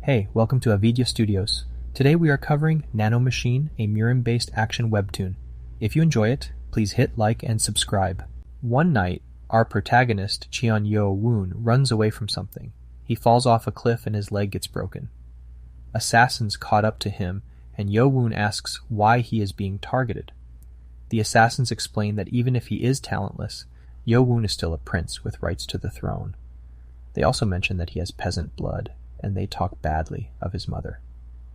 Hey, welcome to Avidya Studios. Today we are covering Nano Machine, a Murim-based action webtoon. If you enjoy it, please hit like and subscribe. One night, our protagonist, Cheon Yo Woon, runs away from something. He falls off a cliff and his leg gets broken. Assassins caught up to him, and Yo Woon asks why he is being targeted. The assassins explain that even if he is talentless, Yo Woon is still a prince with rights to the throne. They also mention that he has peasant blood, and they talk badly of his mother.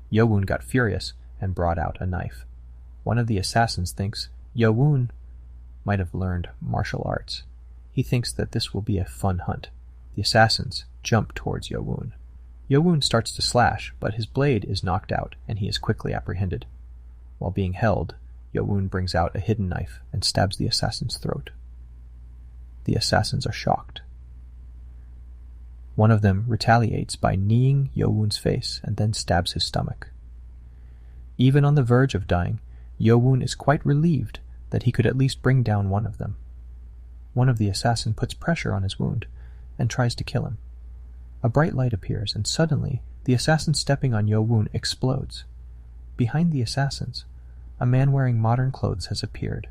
Yo Woon got furious and brought out a knife. One of the assassins thinks Yo Woon might have learned martial arts. He thinks that this will be a fun hunt. The assassins jump towards Yo Woon. Yo Woon starts to slash, but his blade is knocked out and he is quickly apprehended. While being held, Yo Woon brings out a hidden knife and stabs the assassin's throat. The assassins are shocked. One of them retaliates by kneeing Yo Woon's face and then stabs his stomach. Even on the verge of dying, Yo Woon is quite relieved that he could at least bring down one of them. One of the assassins puts pressure on his wound and tries to kill him. A bright light appears, and suddenly the assassin stepping on Yo Woon explodes. Behind the assassins, a man wearing modern clothes has appeared.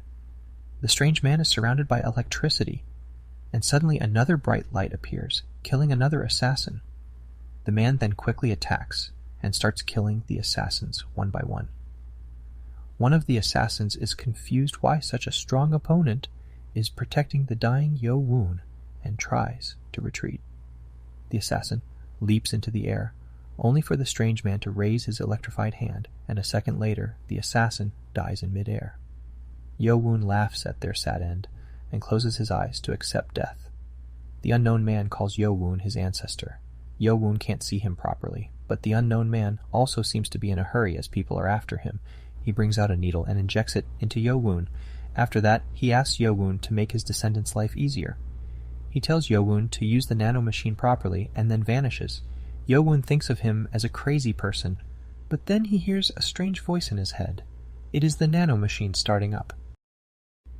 The strange man is surrounded by electricity, and suddenly another bright light appears, killing another assassin. The man then quickly attacks and starts killing the assassins one by one. One of the assassins is confused why such a strong opponent is protecting the dying Yo Woon and tries to retreat. The assassin leaps into the air, only for the strange man to raise his electrified hand, and a second later the assassin dies in midair. Yo Woon laughs at their sad end and closes his eyes to accept death. The unknown man calls Yo Woon his ancestor. Yo Woon can't see him properly, but the unknown man also seems to be in a hurry as people are after him. He brings out a needle and injects it into Yo Woon. After that, he asks Yo Woon to make his descendants' life easier. He tells Yo Woon to use the Nano Machine properly and then vanishes. Yo Woon thinks of him as a crazy person, but then he hears a strange voice in his head. It is the Nano Machine starting up.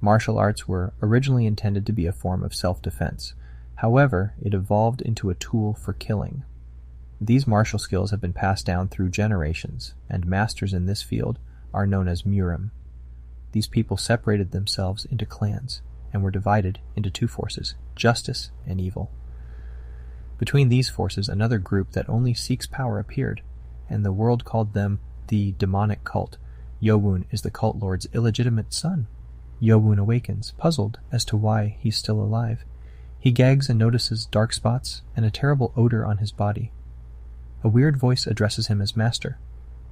Martial arts were originally intended to be a form of self-defense. However, it evolved into a tool for killing. These martial skills have been passed down through generations, and masters in this field are known as Murim. These people separated themselves into clans and were divided into two forces, justice and evil. Between these forces, another group that only seeks power appeared, and the world called them the demonic cult. Yo Woon is the cult lord's illegitimate son. Yo Woon awakens, puzzled as to why he's still alive. He gags and notices dark spots and a terrible odor on his body. A weird voice addresses him as master.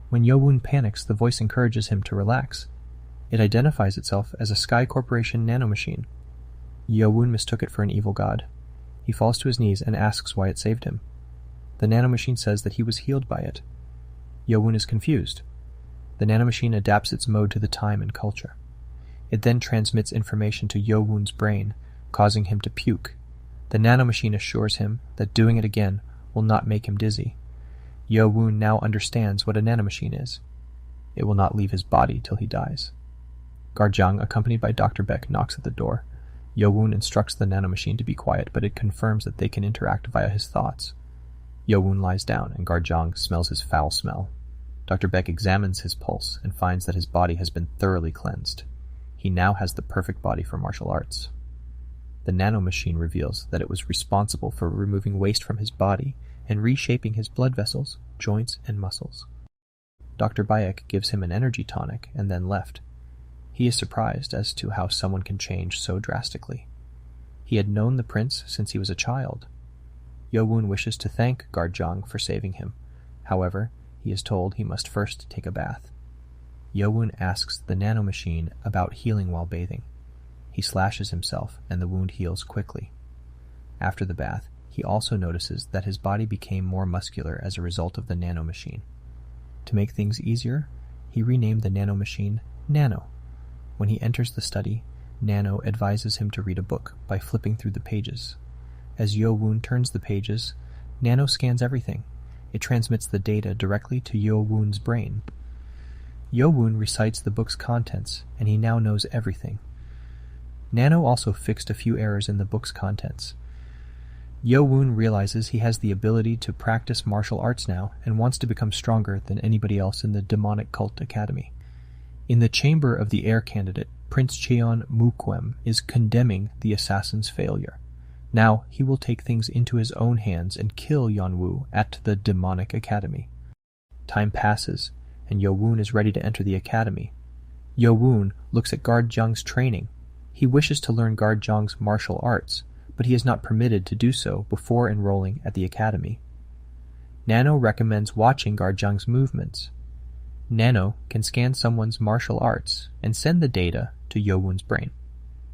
When Yo Woon panics, the voice encourages him to relax. It identifies itself as a Sky Corporation nanomachine. Yo Woon mistook it for an evil god. He falls to his knees and asks why it saved him. The nanomachine says that he was healed by it. Yo Woon is confused. The nanomachine adapts its mode to the time and culture. It then transmits information to Yo Woon's brain, causing him to puke. The nanomachine assures him that doing it again will not make him dizzy. Yo Woon now understands what a nanomachine is. It will not leave his body till he dies. Garjiang, accompanied by Dr. Beck, knocks at the door. Yo Woon instructs the nanomachine to be quiet, but it confirms that they can interact via his thoughts. Yo Woon lies down, and Garjiang smells his foul smell. Dr. Beck examines his pulse and finds that his body has been thoroughly cleansed. He now has the perfect body for martial arts. The nanomachine reveals that it was responsible for removing waste from his body and reshaping his blood vessels, joints, and muscles. Dr. Bayek gives him an energy tonic and then left. He is surprised as to how someone can change so drastically. He had known the prince since he was a child. Yo Woon wishes to thank Garjiang for saving him. However, he is told he must first take a bath. Yo Woon asks the nanomachine about healing while bathing. He slashes himself, and the wound heals quickly. After the bath, he also notices that his body became more muscular as a result of the nanomachine. To make things easier, he renamed the nanomachine Nano. When he enters the study, Nano advises him to read a book by flipping through the pages. As Yo Woon turns the pages, Nano scans everything. It transmits the data directly to Yo Woon's brain. Yo Woon recites the book's contents, and he now knows everything. Nano also fixed a few errors in the book's contents. Yo-woon realizes he has the ability to practice martial arts now and wants to become stronger than anybody else in the demonic cult academy. In the chamber of the heir candidate, Prince Cheon Mukwem is condemning the assassin's failure. Now he will take things into his own hands and kill Yeonwoo at the demonic academy. Time passes, and Yo-woon is ready to enter the academy. Yo-woon looks at Guard Jung's training. He wishes to learn Guard Jung's martial arts, but he is not permitted to do so before enrolling at the academy. Nano recommends watching Guard Jung's movements. Nano can scan someone's martial arts and send the data to Yo-woon's brain.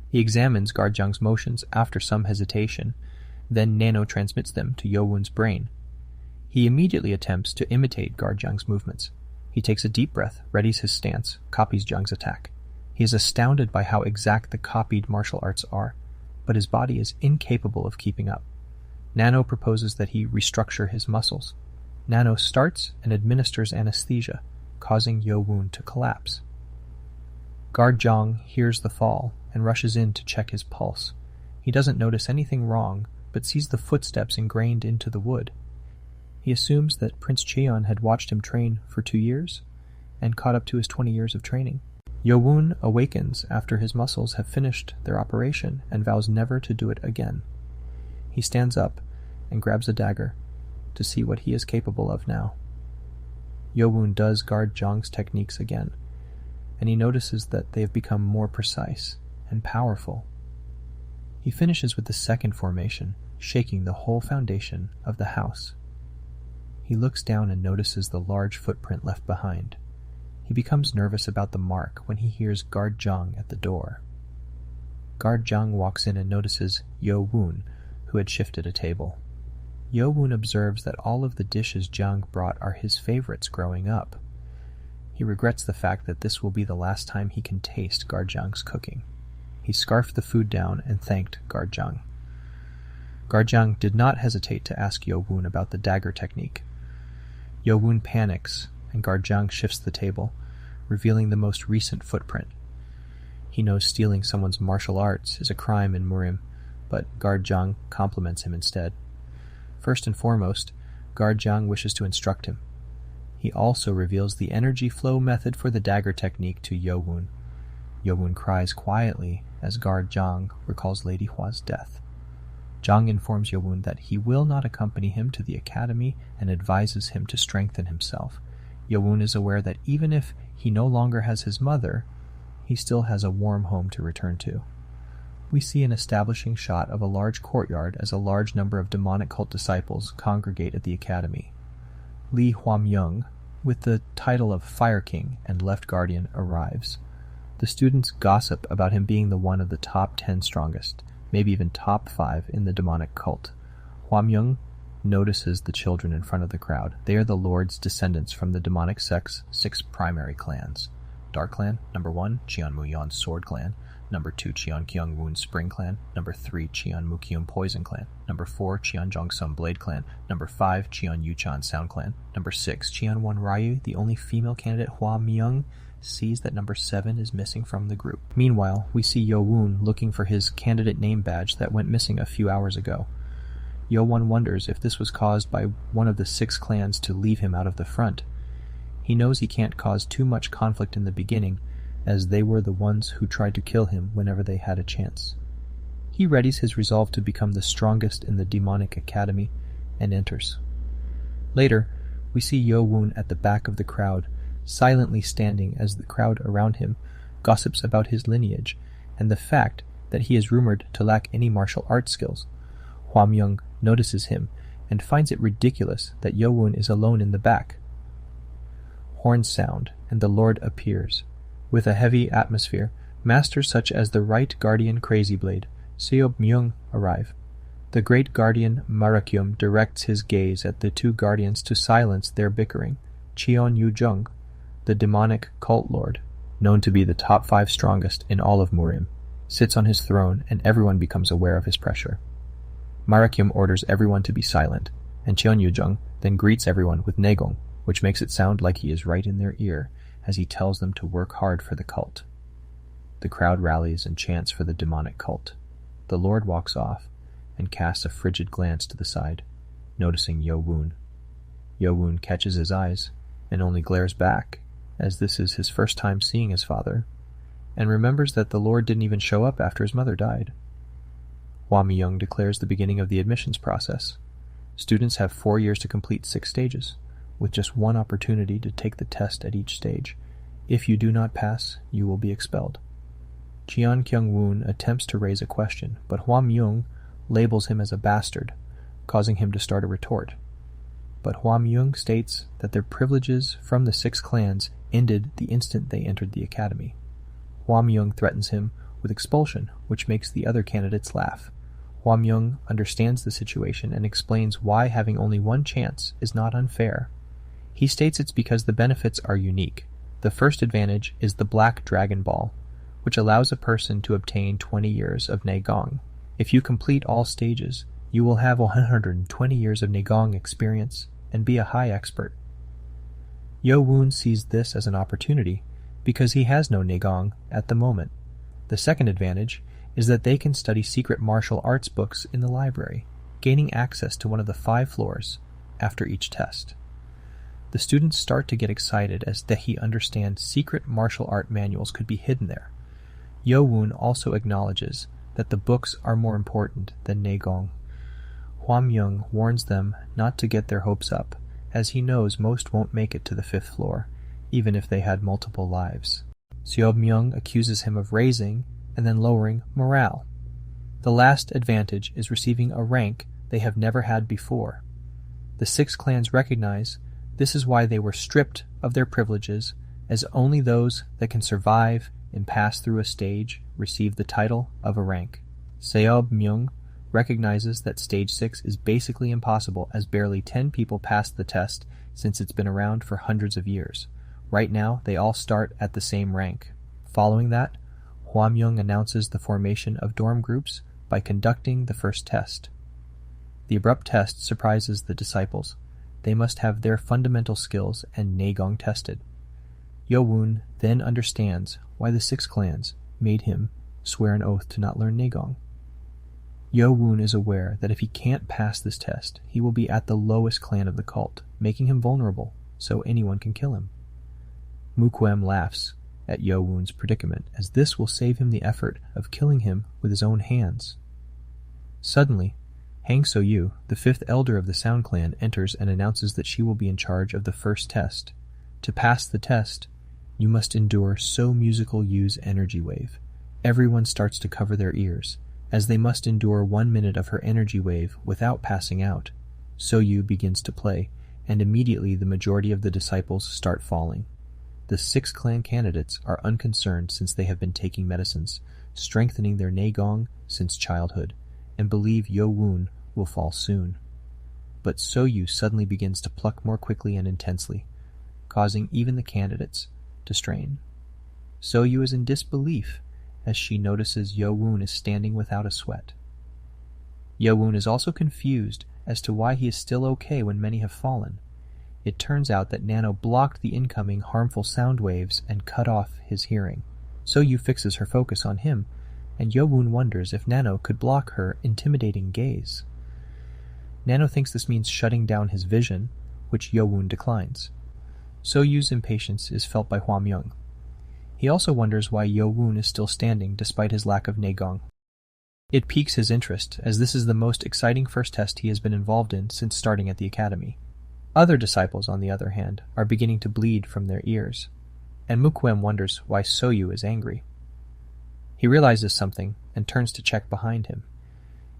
He examines Guard Jung's motions after some hesitation, then Nano transmits them to Yo-woon's brain. He immediately attempts to imitate Guard Jung's movements. He takes a deep breath, readies his stance, copies Jung's attack. He is astounded by how exact the copied martial arts are, but his body is incapable of keeping up. Nano proposes that he restructure his muscles. Nano starts and administers anesthesia, causing Yo-woon to collapse. Guard Jung hears the fall and rushes in to check his pulse. He doesn't notice anything wrong, but sees the footsteps ingrained into the wood. He assumes that Prince Cheon had watched him train for 2 years and caught up to his 20 years of training. Yo-woon awakens after his muscles have finished their operation and vows never to do it again. He stands up and grabs a dagger to see what he is capable of now. Yo-woon does Guard Jung's techniques again, and he notices that they have become more precise and powerful. He finishes with the second formation, shaking the whole foundation of the house. He looks down and notices the large footprint left behind. He becomes nervous about the mark when he hears Guard Jung at the door. Guard Jung walks in and notices Yo-woon, who had shifted a table. Yo-woon observes that all of the dishes Jung brought are his favorites growing up. He regrets the fact that this will be the last time he can taste Guard Jung's cooking. He scarfed the food down and thanked Guard Jung. Guard Jung did not hesitate to ask Yo-woon about the dagger technique. Yo-woon panics, and Guard Jung shifts the table, revealing the most recent footprint. He knows stealing someone's martial arts is a crime in Murim, but Guard Jung compliments him instead. First and foremost, Guard Jung wishes to instruct him. He also reveals the energy flow method for the dagger technique to Yo-woon. Yo-woon cries quietly as Guard Jung recalls Lady Hwa's death. Jung informs Yo-woon that he will not accompany him to the academy and advises him to strengthen himself. Yo-woon is aware that even if he no longer has his mother, he still has a warm home to return to. We see an establishing shot of a large courtyard as a large number of demonic cult disciples congregate at the academy. Lee Hwam-young, with the title of Fire King and Left Guardian, arrives. The students gossip about him being the one of the top 10 strongest, maybe even top 5 in the demonic cult. Hwam-young notices the children in front of the crowd. They are the Lord's descendants from the demonic sect's 6 primary clans. Dark Clan, number 1, Cheon Mu-yeon's Sword Clan, number 2, Cheon Kyung-woon's Spring Clan, number 3, Cheon Mu-kyum Poison Clan, number 4, Cheon Jong-sum Blade Clan, number 5, Cheon Yu-chan Sound Clan, number 6, Cheon Won-ryu, the only female candidate. Hwa-myung sees that number 7 is missing from the group. Meanwhile, we see Yo-woon looking for his candidate name badge that went missing a few hours ago. Yo-won wonders if this was caused by one of the 6 clans to leave him out of the front. He knows he can't cause too much conflict in the beginning, as they were the ones who tried to kill him whenever they had a chance. He readies his resolve to become the strongest in the demonic academy and enters. Later, we see Yo-woon at the back of the crowd, silently standing as the crowd around him gossips about his lineage and the fact that he is rumored to lack any martial arts skills. Hwam-young notices him and finds it ridiculous that Yo-woon is alone in the back. Horns sound, and the Lord appears. With a heavy atmosphere, masters such as the Right Guardian Crazy Blade, Seob-myung, arrive. The Great Guardian Marakyum directs his gaze at the 2 guardians to silence their bickering. Cheon Yu-jung, the demonic cult lord, known to be the top 5 strongest in all of Murim, sits on his throne and everyone becomes aware of his pressure. Marakyum orders everyone to be silent, and Cheon Yu-jung then greets everyone with Negong, which makes it sound like he is right in their ear as he tells them to work hard for the cult. The crowd rallies and chants for the demonic cult. The Lord walks off, and casts a frigid glance to the side, noticing Yo-woon. Yo-woon catches his eyes and only glares back, as this is his first time seeing his father, and remembers that the Lord didn't even show up after his mother died. Hwa Mi-young declares the beginning of the admissions process. Students have 4 years to complete 6 stages, with just one opportunity to take the test at each stage. If you do not pass, you will be expelled. Cheon Kyung-woon attempts to raise a question, but Hwa Mi-young labels him as a bastard, causing him to start a retort. But Hwa Mi-young states that their privileges from the 6 clans ended the instant they entered the academy. Hwa Mi-young threatens him with expulsion, which makes the other candidates laugh. Hwa Mi-young understands the situation and explains why having only one chance is not unfair. He states it's because the benefits are unique. The first advantage is the Black Dragon Ball, which allows a person to obtain 20 years of Neigong. If you complete all stages, you will have 120 years of Neigong experience and be a high expert. Yo-woon sees this as an opportunity because he has no Neigong at the moment. The second advantage is that they can study secret martial arts books in the library, gaining access to one of the 5 floors after each test. The students start to get excited as he understands secret martial art manuals could be hidden there. Yo-woon also acknowledges that the books are more important than Neigong. Hwa Mi-young warns them not to get their hopes up, as he knows most won't make it to the 5th floor, even if they had multiple lives. Seo Mi-young accuses him of raising and then lowering morale. The last advantage is receiving a rank they have never had before. The 6 clans recognize this is why they were stripped of their privileges, as only those that can survive and pass through a stage receive the title of a rank. Seo Mi-young recognizes that Stage 6 is basically impossible, as barely 10 people passed the test since it's been around for hundreds of years. Right now, they all start at the same rank. Following that, Hwa Mi-young announces the formation of dorm groups by conducting the first test. The abrupt test surprises the disciples. They must have their fundamental skills and Neigong tested. Yo-woon then understands why the 6 clans made him swear an oath to not learn Neigong. Yo-woon is aware that if he can't pass this test, he will be at the lowest clan of the cult, making him vulnerable, so anyone can kill him. Murim laughs at Yo-woon's predicament, as this will save him the effort of killing him with his own hands. Suddenly, Hang So-yu, the 5th elder of the Sound Clan, enters and announces that she will be in charge of the first test. To pass the test, you must endure So Musical Yu's energy wave. Everyone starts to cover their ears, as they must endure 1 minute of her energy wave without passing out. So-yu begins to play, and immediately the majority of the disciples start falling. The 6 clan candidates are unconcerned since they have been taking medicines, strengthening their Neigong since childhood, and believe Yo-woon will fall soon. But So-yu suddenly begins to pluck more quickly and intensely, causing even the candidates to strain. So-yu is in disbelief as she notices Yo-woon is standing without a sweat. Yo-woon is also confused as to why he is still okay when many have fallen. It turns out that Nano blocked the incoming harmful sound waves and cut off his hearing. So-yu fixes her focus on him, and Yo-woon wonders if Nano could block her intimidating gaze. Nano thinks this means shutting down his vision, which Yo-woon declines. So-yu's impatience is felt by Hwa Mi-young. He also wonders why Yo-woon is still standing despite his lack of Neigong. It piques his interest, as this is the most exciting first test he has been involved in since starting at the academy. Other disciples, on the other hand, are beginning to bleed from their ears, and Murim wonders why So-yu is angry. He realizes something and turns to check behind him.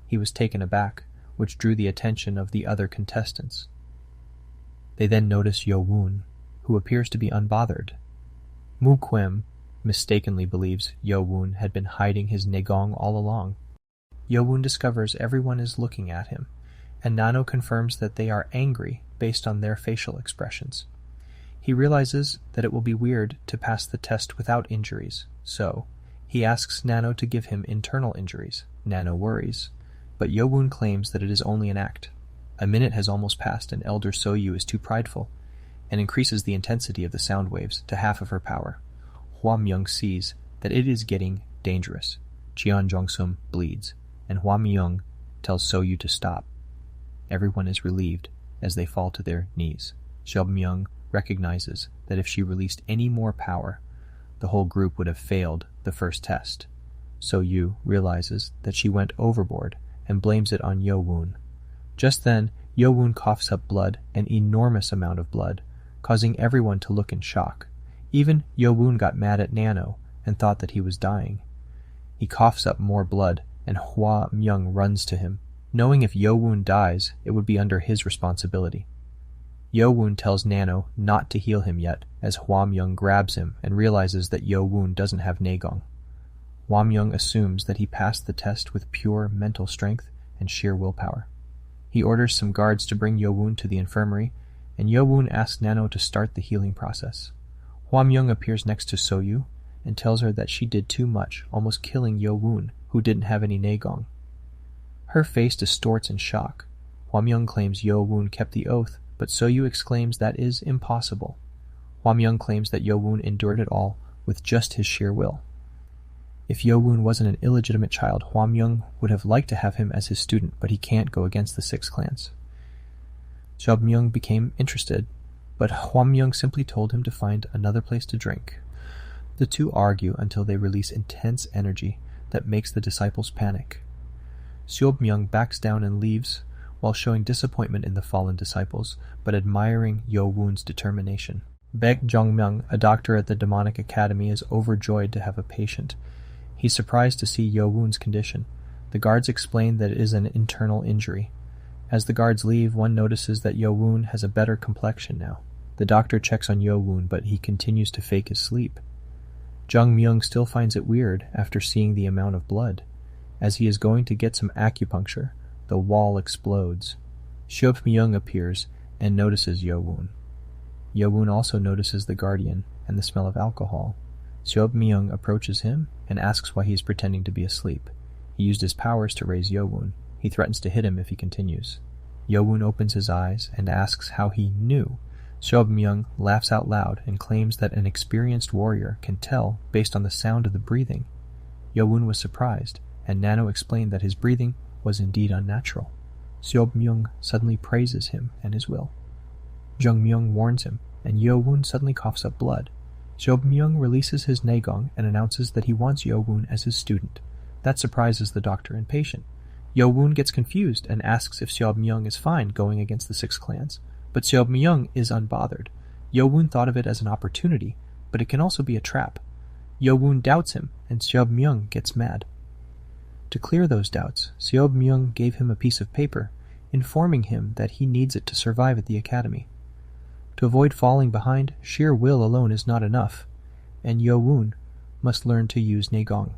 He was taken aback, which drew the attention of the other contestants. They then notice Yo-woon, who appears to be unbothered. Murim mistakenly believes Yo-woon had been hiding his Neigong all along. Yo-woon discovers everyone is looking at him, and Nano confirms that they are angry based on their facial expressions. He realizes that it will be weird to pass the test without injuries, so he asks Nano to give him internal injuries. Nano worries, but Yo-woon claims that it is only an act. A minute has almost passed and Elder So-yu is too prideful, and increases the intensity of the sound waves to half of her power. Hwa Mi-young sees that it is getting dangerous. Cheon Jong-sum bleeds, and Hwa Mi-young tells Soyu to stop. Everyone is relieved as they fall to their knees. Seobmyoung recognizes that if she released any more power, the whole group would have failed the first test. Soyu realizes that she went overboard and blames it on Yo-woon. Just then, Yo-woon coughs up blood, an enormous amount of blood, causing everyone to look in shock. Even Yo-woon got mad at Nano and thought that he was dying. He coughs up more blood, and Hwa-myung runs to him. Knowing if Yo-woon dies, it would be under his responsibility. Yo-woon tells Nano not to heal him yet, as Hwa-myung grabs him and realizes that Yo-woon doesn't have Naegong. Hwa-myung assumes that he passed the test with pure mental strength and sheer willpower. He orders some guards to bring Yo-woon to the infirmary, and Yo-woon asks Nano to start the healing process. Hwa-myung appears next to Soyu and tells her that she did too much, almost killing Yo-woon, who didn't have any Naegong. Her face distorts in shock. Hwa-myung claims Yo-woon kept the oath, but Soyu exclaims that is impossible. Hwa-myung claims that Yo-woon endured it all with just his sheer will. If Yo-woon wasn't an illegitimate child, Hwa-myung would have liked to have him as his student, but he can't go against the 6 clans. Seobmyoung became interested, but Hwa-myung simply told him to find another place to drink. The two argue until they release intense energy that makes the disciples panic. Seobmyoung backs down and leaves, while showing disappointment in the fallen disciples, but admiring Yo-woon's determination. Baek Jongmyoung, a doctor at the demonic academy, is overjoyed to have a patient. He's surprised to see Yo-woon's condition. The guards explain that it is an internal injury. As the guards leave, one notices that Yo-woon has a better complexion now. The doctor checks on Yo-woon, but he continues to fake his sleep. Jongmyoung still finds it weird after seeing the amount of blood. As he is going to get some acupuncture, the wall explodes. Seobmyoung appears and notices Yo-woon. Yo-woon also notices the guardian and the smell of alcohol. Seobmyoung approaches him and asks why he is pretending to be asleep. He used his powers to raise Yo-woon. He threatens to hit him if he continues. Yo-woon opens his eyes and asks how he knew. Seobmyoung laughs out loud and claims that an experienced warrior can tell based on the sound of the breathing. Yo-woon was surprised, and Nano explained that his breathing was indeed unnatural. Seobmyoung suddenly praises him and his will. Jongmyoung warns him, and Yo-woon suddenly coughs up blood. Seobmyoung releases his Naegong and announces that he wants Yo-woon as his student. That surprises the doctor and patient. Yo-woon gets confused and asks if Seobmyoung is fine going against the 6 clans, but Seobmyoung is unbothered. Yo-woon thought of it as an opportunity, but it can also be a trap. Yo-woon doubts him, and Seobmyoung gets mad. To clear those doubts, Seobmyoung gave him a piece of paper, informing him that he needs it to survive at the academy. To avoid falling behind, sheer will alone is not enough, and Yo-woon must learn to use Naegong.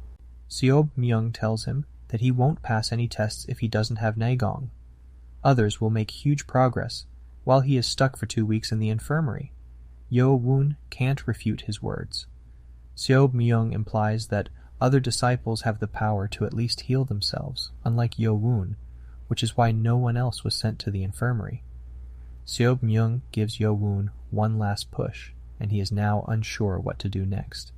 Seobmyoung tells him that he won't pass any tests if he doesn't have Naegong. Others will make huge progress, while he is stuck for 2 weeks in the infirmary. Yo-woon can't refute his words. Seobmyoung implies that other disciples have the power to at least heal themselves, unlike Yo-woon, which is why no one else was sent to the infirmary. Seobmyoung gives Yo-woon one last push, and he is now unsure what to do next.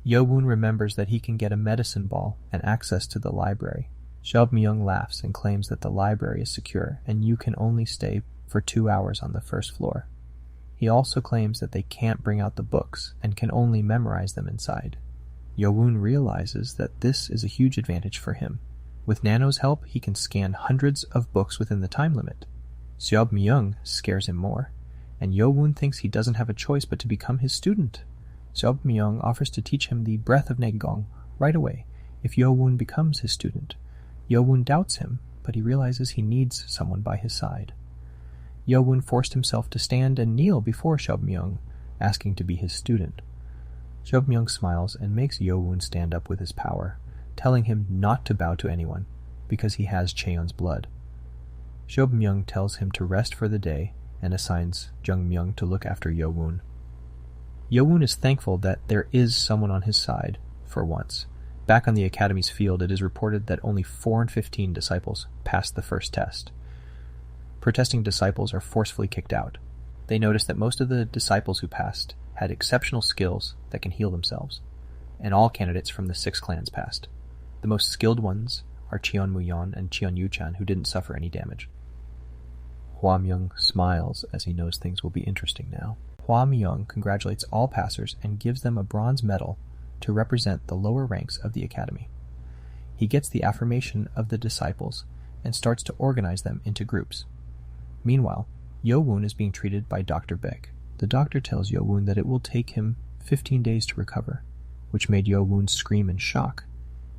Yo-woon remembers that he can get a medicine ball and access to the library. Seobmyoung laughs and claims that the library is secure, and you can only stay for 2 hours on the first floor. He also claims that they can't bring out the books and can only memorize them inside. Yo-woon realizes that this is a huge advantage for him. With Nano's help, he can scan hundreds of books within the time limit. Seobmyoung scares him more, and Yo-woon thinks he doesn't have a choice but to become his student. Seobmyoung offers to teach him the breath of Naegong right away if Yo-woon becomes his student. Yo-woon doubts him, but he realizes he needs someone by his side. Yo-woon forced himself to stand and kneel before Seobmyoung, asking to be his student. Seobmyoung smiles and makes Yo-woon stand up with his power, telling him not to bow to anyone, because he has Cheon's blood. Seobmyoung tells him to rest for the day and assigns Jongmyoung to look after Yo-woon. Yo-woon is thankful that there is someone on his side, for once. Back on the academy's field, it is reported that only 4 in 15 disciples passed the first test. Protesting disciples are forcefully kicked out. They notice that most of the disciples who passed had exceptional skills that can heal themselves, and all candidates from the 6 clans passed. The most skilled ones are Cheon Muyon and Cheon Yuchan, who didn't suffer any damage. Hua Myung smiles as he knows things will be interesting now. Hua Myung congratulates all passers and gives them a bronze medal to represent the lower ranks of the academy. He gets the affirmation of the disciples and starts to organize them into groups. Meanwhile, Yo-woon is being treated by Dr. Baek. The doctor tells Yo-woon that it will take him 15 days to recover, which made Yo-woon scream in shock.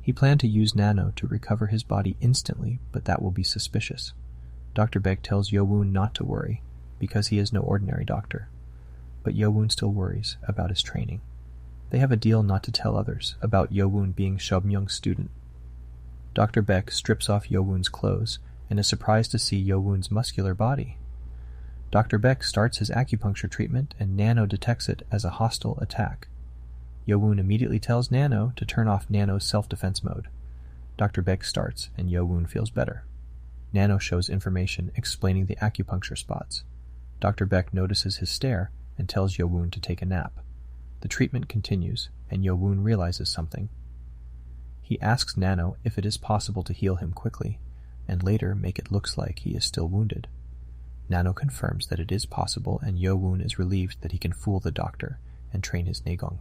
He planned to use Nano to recover his body instantly, but that will be suspicious. Dr. Baek tells Yo-woon not to worry, because he is no ordinary doctor. But Yo-woon still worries about his training. They have a deal not to tell others about Yo-woon being Shobmyoung's student. Dr. Baek strips off Yo-woon's clothes and is surprised to see Yo-woon's muscular body. Dr. Baek starts his acupuncture treatment and Nano detects it as a hostile attack. Yo-woon immediately tells Nano to turn off Nano's self-defense mode. Dr. Baek starts and Yo-woon feels better. Nano shows information explaining the acupuncture spots. Dr. Baek notices his stare and tells Yo-woon to take a nap. The treatment continues, and Yo-woon realizes something. He asks Nano if it is possible to heal him quickly, and later make it look like he is still wounded. Nano confirms that it is possible, and Yo-woon is relieved that he can fool the doctor and train his Naegong.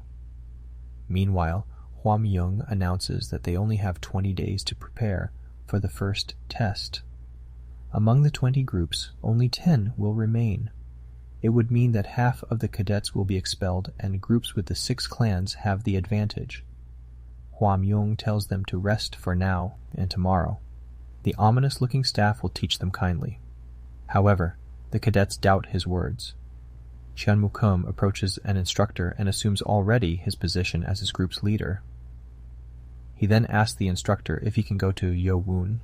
Meanwhile, Hua Myung announces that they only have 20 days to prepare for the first test. Among the 20 groups, only 10 will remain. It would mean that half of the cadets will be expelled, and groups with the 6 clans have the advantage. Hua Myung tells them to rest for now and tomorrow. The ominous-looking staff will teach them kindly. However, the cadets doubt his words. Cheon Murim approaches an instructor and assumes already his position as his group's leader. He then asks the instructor if he can go to Yo-woon,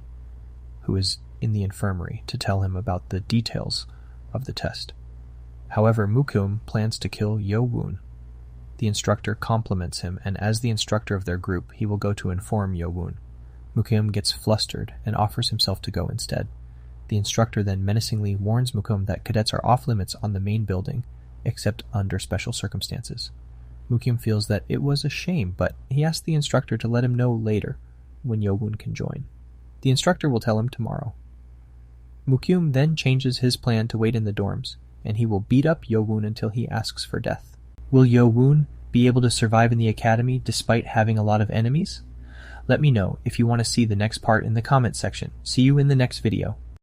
who is in the infirmary, to tell him about the details of the test. However, Murim plans to kill Yo-woon. The instructor compliments him, and as the instructor of their group, he will go to inform Yo-woon. Murim gets flustered and offers himself to go instead. The instructor then menacingly warns Murim that cadets are off-limits on the main building, except under special circumstances. Murim feels that it was a shame, but he asks the instructor to let him know later, when Yo-woon can join. The instructor will tell him tomorrow. Murim then changes his plan to wait in the dorms, and he will beat up Yo-woon until he asks for death. Will Yo-woon be able to survive in the academy despite having a lot of enemies? Let me know if you want to see the next part in the comments section. See you in the next video.